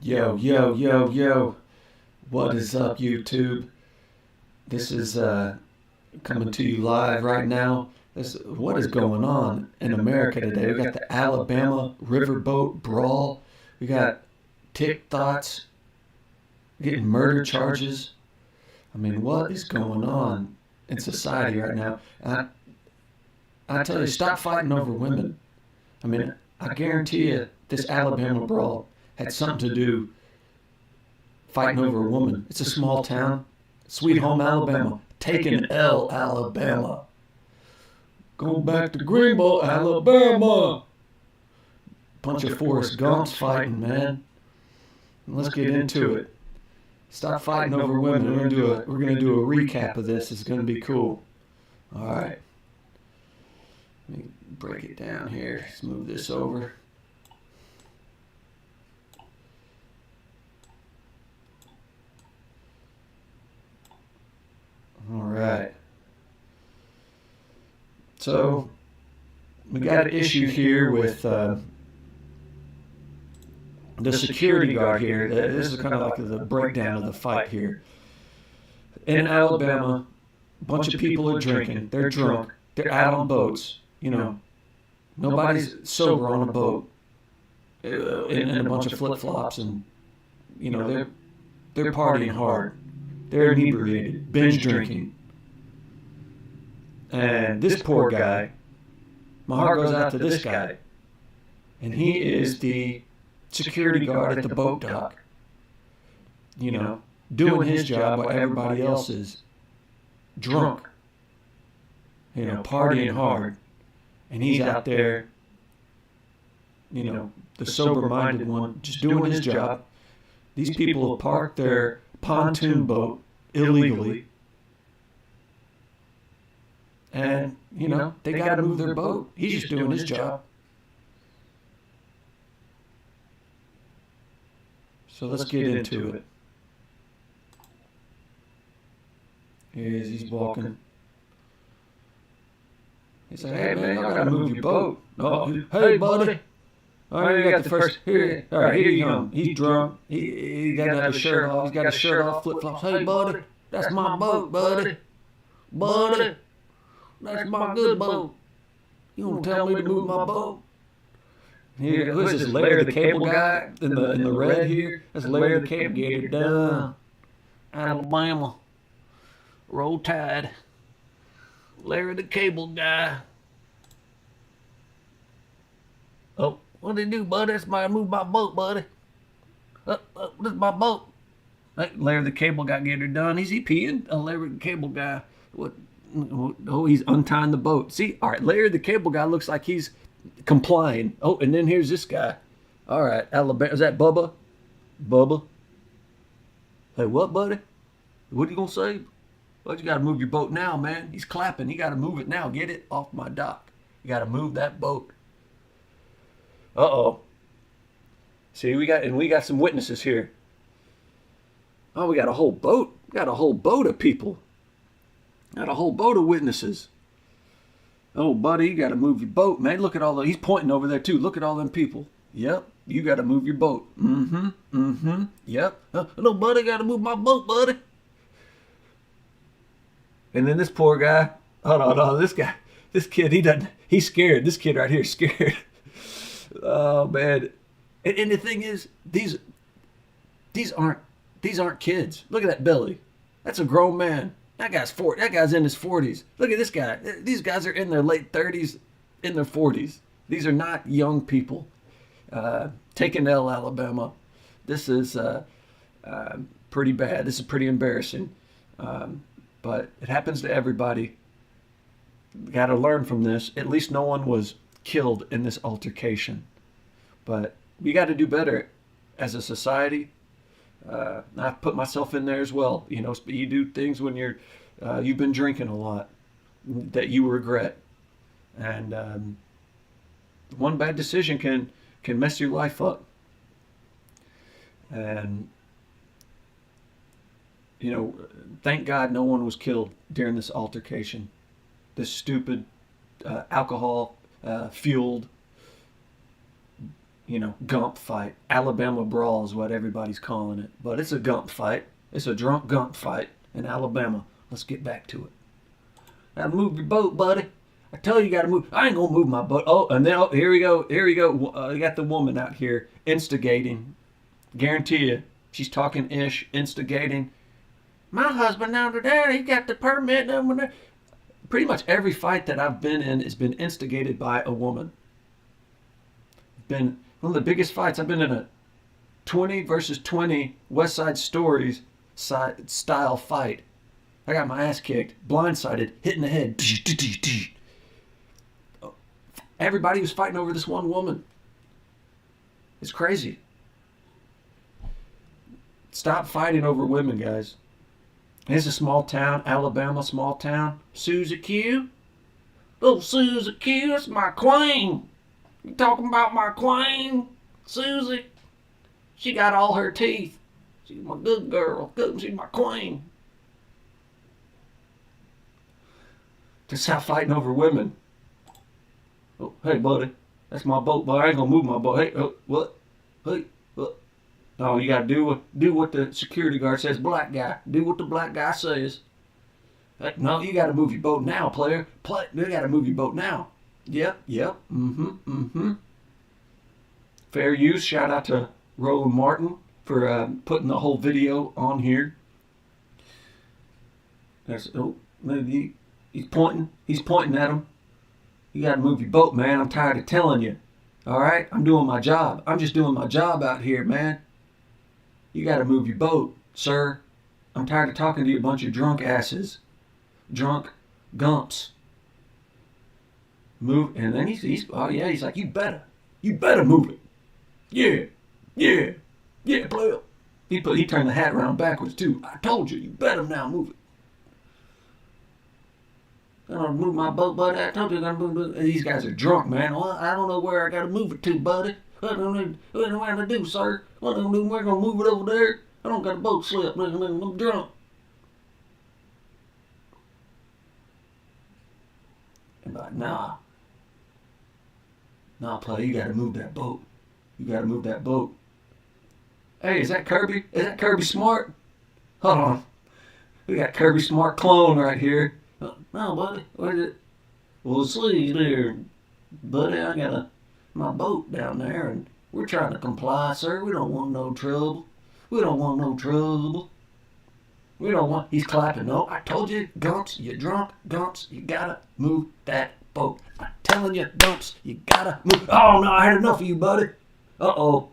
Yo, yo, yo, yo. What is up, YouTube? This is coming to you live right now. What is going on in America today? We got the Alabama riverboat brawl. We got Tic Thoughts getting murder charges. I mean, what is going on in society right now? I tell you, stop fighting over women. I mean, I guarantee you this Alabama brawl had something to do fighting over a woman. It's a small town. Sweet home Alabama. Take an L, Alabama. Go back to Greenbow, Alabama. Bunch of Forrest Gumps fighting, man. Let's get into it. Stop fighting over women. We're gonna do a recap of this. It's gonna be cool. All right. Let me break it down here. Let's move this over. All right. So we got an issue here with the security guard here. This is kind of like the breakdown of the fight here. In Alabama, a bunch of people are drinking. They're drunk. They're out on boats. You know, nobody's sober on a boat in a bunch of flip-flops, and you know they're partying hard. They're inebriated, binge drinking. And this poor guy, my heart goes out to this guy. And he is the security guard at the boat dock. You know, doing his job while everybody else is drunk. You know, partying hard. And he's out there, you know, the sober-minded one, just doing his job. These people have parked their pontoon boat illegally, and you know they got to move their boat. He's just doing his job. So let's get into it. He's walking. He's like, "Hey man, y'all gotta move your boat." Oh, hey buddy. All right, you got the first. Here, all right, here you come. He's drunk. He got his shirt off. He's got his shirt off, flip flops. Hey, buddy, that's my boat, buddy. Buddy, that's my good boat. You want to tell me to move my boat? Here, who's this? Larry the Cable Guy in the red here? That's Larry the Cable. Get it done. Alabama, roll tide. Larry the Cable Guy. Oh. What did he do, buddy? That's move my boat, buddy. This is my boat. Hey, Larry the Cable Guy, get her done. Is he peeing? Larry the Cable Guy. What? Oh, he's untying the boat. See? All right, Larry the Cable Guy looks like he's complying. Oh, and then here's this guy. All right, Alabama. Is that Bubba? Bubba? Hey, what, buddy? What are you going to say? Well, you got to move your boat now, man. He's clapping. You got to move it now. Get it off my dock. You got to move that boat. Uh-oh. See, we got some witnesses here. Oh, we got a whole boat. We got a whole boat of people. Got a whole boat of witnesses. Oh, buddy, you got to move your boat, man. Look at all the... He's pointing over there, too. Look at all them people. Yep, you got to move your boat. Yep. No, buddy, got to move my boat, buddy. And then this poor guy. Oh, no, this guy. This kid, he's scared. This kid right here is scared. Oh man, and the thing is, these aren't kids. Look at that belly. That's a grown man. That guy's in his 40s. Look at this guy. These guys are in their late 30s, in their 40s. These are not young people. Take an L, Alabama. This is pretty bad. This is pretty embarrassing. But it happens to everybody. Got to learn from this. At least no one was killed in this altercation, but we got to do better as a society. I put myself in there as well. You know, you do things when you've been drinking a lot that you regret, and one bad decision can mess your life up. And you know, thank God no one was killed during this altercation. This stupid alcohol fueled Gump Fight. Alabama Brawl is what everybody's calling it. But it's a Gump Fight. It's a drunk Gump Fight in Alabama. Let's get back to it. Gotta move your boat, buddy. I tell you, you gotta move. I ain't gonna move my boat. Oh, and then here we go. Here we go. You got the woman out here instigating. Guarantee you, she's talking ish, instigating. My husband down there, he got the permit over there. Pretty much every fight that I've been in has been instigated by a woman. Been one of the biggest fights. I've been in a 20 versus 20 West Side Stories style fight. I got my ass kicked, blindsided, hit in the head. Everybody was fighting over this one woman. It's crazy. Stop fighting over women, guys. It's a small town, Alabama, small town. Susie Q. Little Susie Q, that's my queen. You talking about my queen? Susie. She got all her teeth. She's my good girl. She's my queen. Just stop fighting over women. Oh, hey, buddy. That's my boat, but I ain't gonna move my boat. Hey, oh, what? Hey, what? No, you gotta do what the security guard says. Black guy, do what the black guy says. Hey, no, you gotta move your boat now, player. You gotta move your boat now. Yep. Fair use. Shout out to Roland Martin for putting the whole video on here. Maybe he's pointing. He's pointing at him. You gotta move your boat, man. I'm tired of telling you. All right, I'm doing my job. I'm just doing my job out here, man. You gotta move your boat, sir. I'm tired of talking to you, a bunch of drunk asses, drunk gumps. Move, and then he's like, you better move it. Yeah, player. He turned the hat around backwards too. I told you better now move it. I'm gonna move my boat, buddy. I told you I'm gonna move it. These guys are drunk, man. Well, I don't know where I gotta move it to, buddy. What do I have to do, sir? What do I do? We're gonna move it over there. I don't got a boat slip. I'm drunk. And like, nah, player, you gotta move that boat. You gotta move that boat. Hey, is that Kirby? Is that Kirby Smart? Hold on. We got Kirby Smart clone right here. No, buddy. What is it? Well, see there, buddy. I got my boat down there, and we're trying to comply, sir. We don't want no trouble. We don't want no trouble. We don't want. He's clapping. No, I told you, Gumps. You drunk, Gumps. You gotta move that boat. I'm telling you, Gumps. You gotta move. Oh no, I had enough of you, buddy. Oh,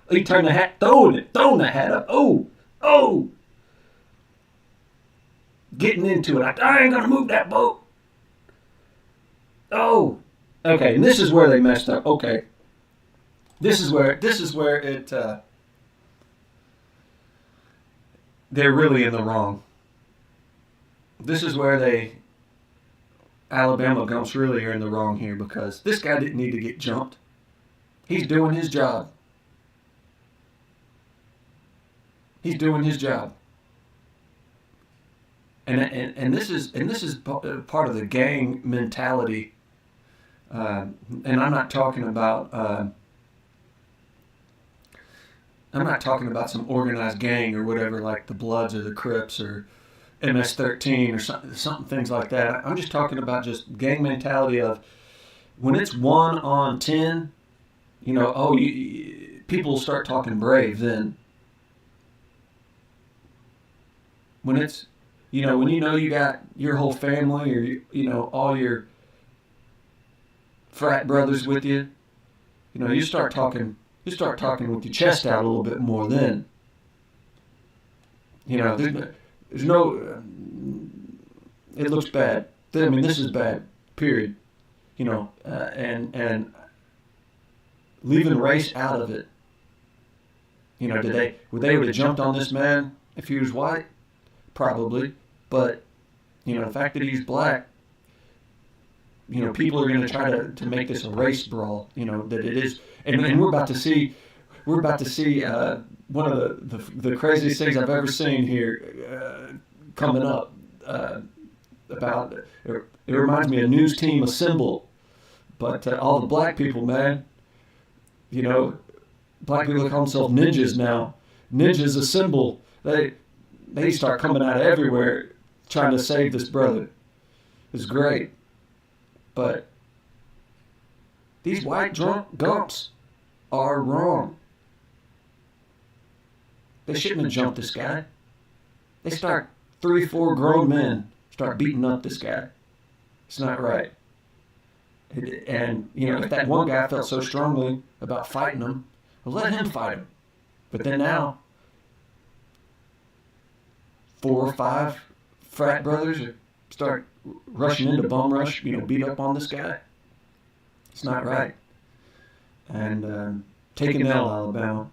he turned the hat, throwing the hat up. Oh. Getting into it. I ain't gonna move that boat. Oh. Okay, and this is where they messed up. Okay. This is where it they're really in the wrong. This is where Alabama Gumps really are in the wrong here, because this guy didn't need to get jumped. He's doing his job. He's doing his job. And this is part of the gang mentality. And I'm not talking about some organized gang or whatever, like the Bloods or the Crips or MS-13 or something things like that. I'm just talking about just gang mentality of when it's 1 on 10. People will start talking brave then. When it's when you got your whole family or all your frat brothers with you, you start talking with your chest out a little bit more then. There's no it looks bad. I mean, this is bad, period. And leaving race out of it. Would they have jumped on this man if he was white? Probably. But, the fact that he's black, people are going to try to make this a race brawl, that it is. And we're about to see one of the craziest things I've ever seen here coming up. It reminds me of News Team Assemble. But all the black people, man, You know, black people call themselves ninjas now. Ninjas a symbol. They start coming out of everywhere trying to save this brother. It's great. But these white drunk gumps are wrong. They shouldn't have jumped this guy. They start 3, 4 grown men start beating up this guy. It's not right. And, you know, if that one guy felt so strongly about fighting him, well, let him fight him. But then now, 4 or 5 frat brothers start rushing into bum rush, you know, beat up on this guy. It's not right. And take an L, Alabama.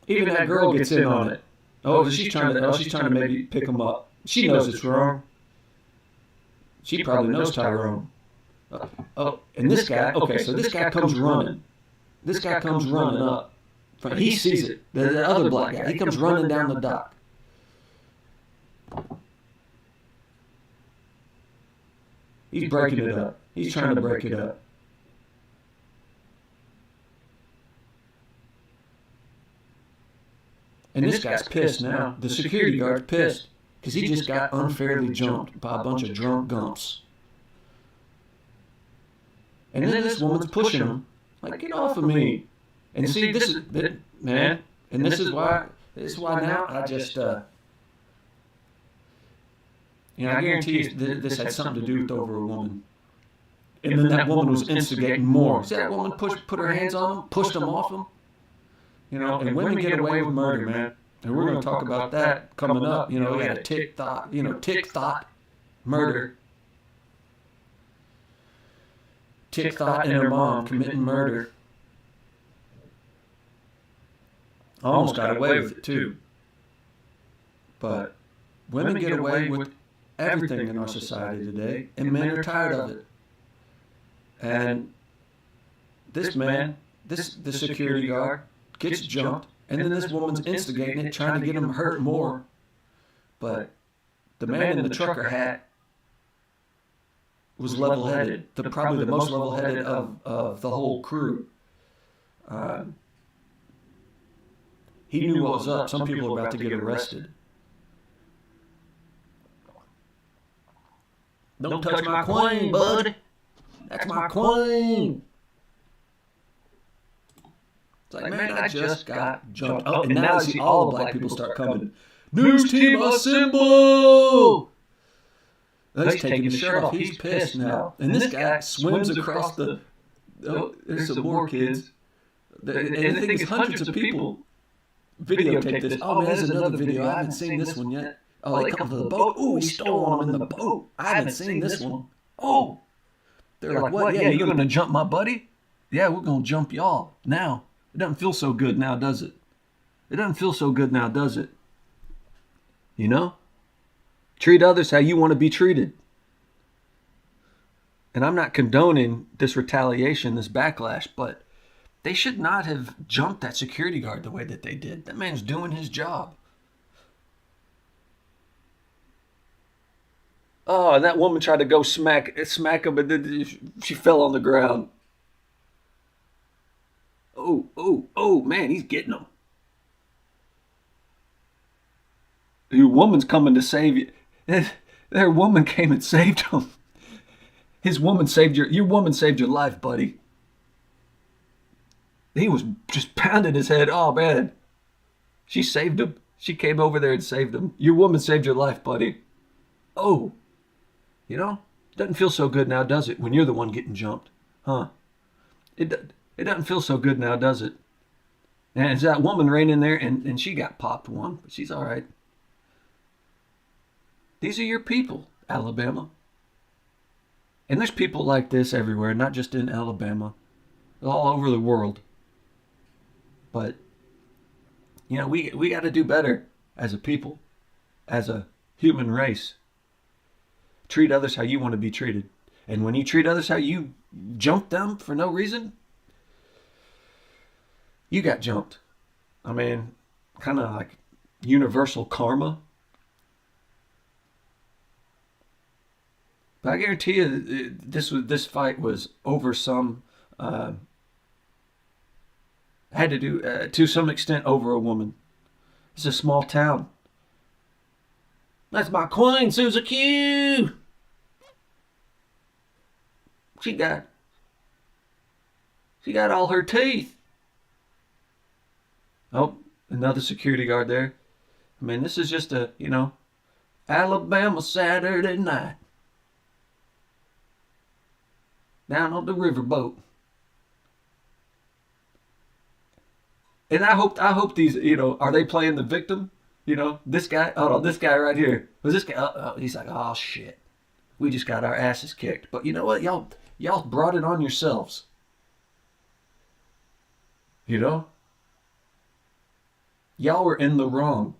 Even that girl gets in on it. Oh, she's trying to maybe pick him up. She knows it's wrong. She probably knows Tyrone. Oh, and this guy, okay, so this guy comes running. This guy comes running up. He sees it. The other black guy, he comes running down the dock. He's breaking it up. He's trying to break it up. And this guy's pissed now. The security guard's pissed because he just got unfairly jumped by a bunch of drunk gumps. And then this woman's pushing him, like, get off of me. And see, this is, man, and this is why now I just, you know, I guarantee you this had something to do with over a woman. And then that woman was instigating more. See that woman put her hands on him, pushed him off him? You know, and women get away with murder, man. And we're going to talk about that coming up. You know, we had a Tic Tok murder. Tic Tok and her mom committing murder. Almost got away with it, too. But women get away with everything in our society today, and men are tired of it. And this man, the security guard, gets jumped, and then this woman's instigating it, trying to get him hurt more. But the man in the trucker hat was level-headed, probably the most level-headed of the whole crew. He knew what was up. Some people were about to get arrested. Don't touch my queen, bud. That's my queen. It's like, man, I just got jumped. Oh, and now I see all the black people start coming. News team assemble! He's taking his shirt off. He's pissed now. And this guy swims across the... Oh, there's some more kids. And the thing is, hundreds of people videotape this. Oh, man, there's another video. I haven't seen this one yet. Oh, they come to the boat. Ooh, he stole on them in the boat. I haven't seen this one. Oh. They're like, what? Yeah, you're going to jump my buddy? Yeah, we're going to jump y'all now. It doesn't feel so good now, does it? It doesn't feel so good now, does it? You know? Treat others how you want to be treated. And I'm not condoning this retaliation, this backlash, but they should not have jumped that security guard the way that they did. That man's doing his job. Oh, and that woman tried to go smack him, but then she fell on the ground. Oh, man, he's getting him. Your woman's coming to save you. Their woman came and saved him. Your woman saved your life, buddy. He was just pounding his head. Oh, man. She saved him. She came over there and saved him. Your woman saved your life, buddy. Oh. You know, it doesn't feel so good now, does it, when you're the one getting jumped? Huh? It doesn't feel so good now, does it? And it's that woman right in there, and she got popped one, but she's all right. These are your people, Alabama. And there's people like this everywhere, not just in Alabama, all over the world. But, you know, we got to do better as a people, as a human race. Treat others how you want to be treated. And when you treat others how you jump them for no reason, you got jumped. I mean, kind of like universal karma. I guarantee you, this fight was over some had to do to some extent over a woman. It's a small town. That's my queen, Susie Q. She got all her teeth. Oh, another security guard there. I mean, this is just a, Alabama Saturday night. Down on the riverboat. And I hope these, are they playing the victim? This guy, this guy right here. Was this guy, he's like, oh shit. We just got our asses kicked. But you know what? Y'all brought it on yourselves. Y'all were in the wrong.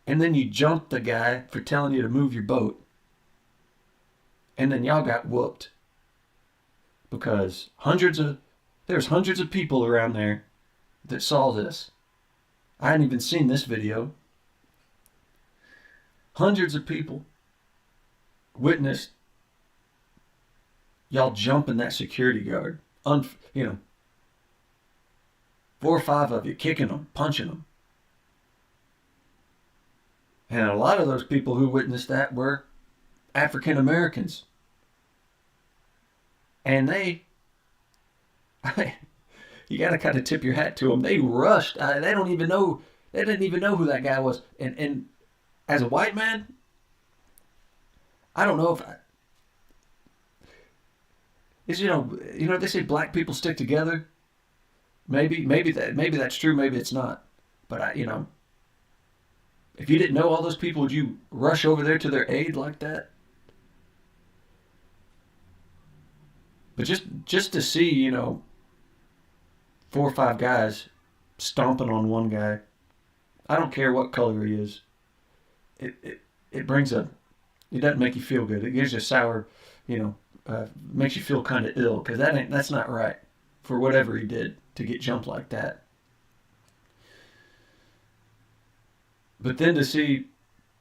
And then you jumped the guy for telling you to move your boat. And then y'all got whooped. Because there's hundreds of people around there that saw this. I hadn't even seen this video. Hundreds of people witnessed y'all jumping that security guard. 4 or 5 of you kicking them, punching them. And a lot of those people who witnessed that were African Americans. And you got to kind of tip your hat to them. They rushed. They didn't even know who that guy was. And as a white man, I don't know if they say black people stick together. Maybe that's true. Maybe it's not. But if you didn't know all those people, would you rush over there to their aid like that? But just to see, 4 or 5 guys stomping on one guy, I don't care what color he is. It doesn't make you feel good. It gives you a sour, makes you feel kind of ill, because that's not right for whatever he did to get jumped like that. But then to see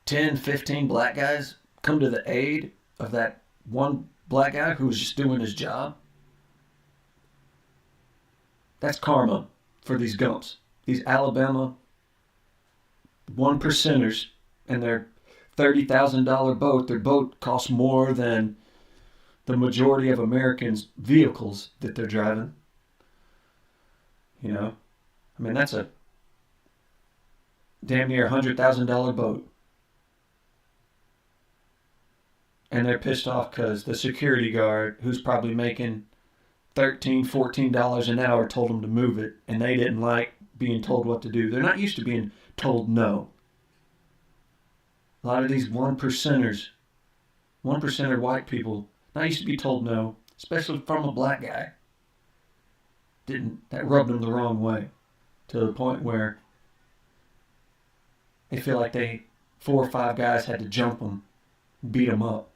10, 15 black guys come to the aid of that one black guy who was just doing his job, that's karma for these Gumps. These Alabama 1%ers and their $30,000 boat. Their boat costs more than the majority of Americans' vehicles that they're driving. That's a damn near $100,000 boat. And they're pissed off because the security guard, who's probably making $13, $14 an hour, told them to move it, and they didn't like being told what to do. They're not used to being told no. A lot of these 1%ers, 1% white people, not used to be told no, especially from a black guy. That rubbed them the wrong way, to the point where they feel like 4 or 5 guys had to jump them, beat them up.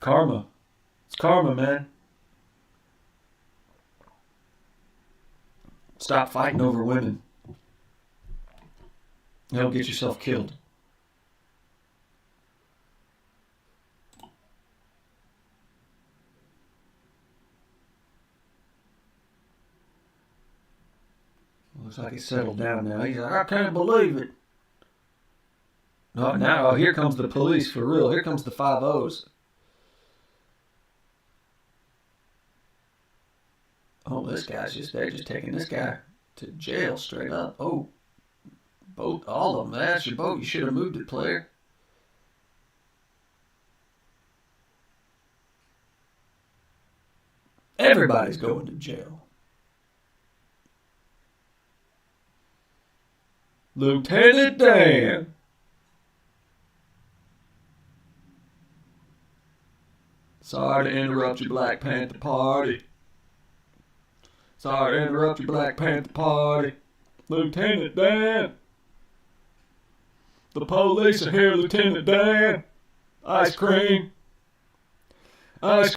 Karma. It's karma, man. Stop fighting over women. You'll get yourself killed. Looks like he's settled down now. He's like, I can't believe it. No, now here comes the police for real. Here comes the 5-0s. Oh, they're just taking this guy to jail straight up. Oh, all of them. That's your boat. You should have moved it, player. Everybody's going to jail. Lieutenant Dan. Sorry to interrupt your Black Panther party. Sorry to interrupt your Black Panther party. Lieutenant Dan. The police are here, Lieutenant Dan. Ice cream. Ice